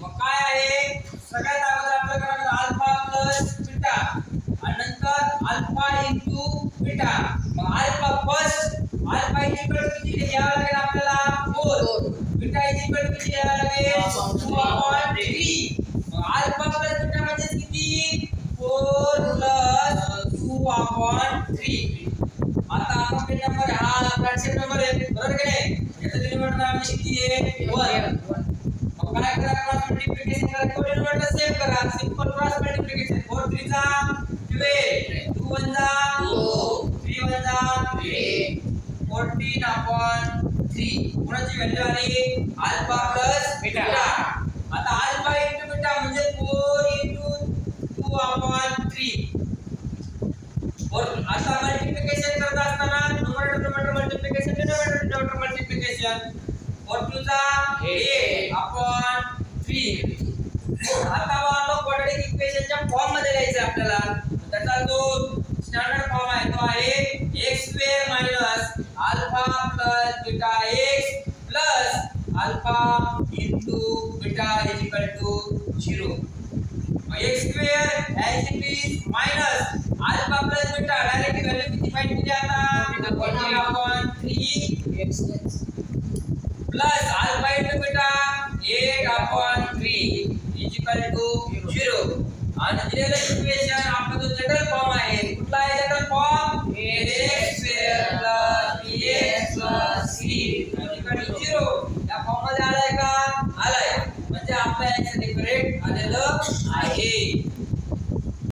मग काय आहे सगळ्यात अगोदर आपल्याला करायचं अल्फा प्लस बीटा आणि नंतर अल्फा इंटू बीटा। मग alpha first alpha is equal to किती घ्यावा लागेल आपल्याला 4 बीटा इज इक्वल टू किती घ्यावा लागेल 2/3। मग अल्फा प्लस बीटा म्हणजे किती 4 प्लस 2/3। आता आपण नंबर हा फ्रॅक्शन नंबर आहे बरोबर की नाही याचा डिनोमिनेटर आम्ही किती आहे 1। मग काय करा क्रॉस मल्टिप्लिकेशन करा कोडिनोमिनेटर सेम करा सिंपल क्रॉस मल्टिप्लिकेशन 4 3 जा 12 2 1 जा 2 3 1 जा 3 14/3 कोणाची व्हॅल्यू आली अल्फा प्लस बीटा। आता अल्फा इंटू बीटा म्हणजे 4 इंटू 2/3 और आता मल्टिप्लिकेशन करत असताना न्यूमरेटर मल्टिप्लिकेशन डिनोमिनेटर मल्टिप्लिकेशन 4 2 जा 8/3। आता वालो क्वाड्रेटिक इक्वेशनच्या फॉर्म मध्ये लिहायचं आपल्याला त्याचा जो स्टँडर्ड फॉर्म आहे तो आहे x² - alpha plus beta x plus alpha into beta is equal to 0। x² as it is minus alpha plus beta direct value किती फाइंड केली आता 1/3 x plus alpha into beta 8/3 is equal to 0। आणि दिलेलं equation आपला जो general form आहे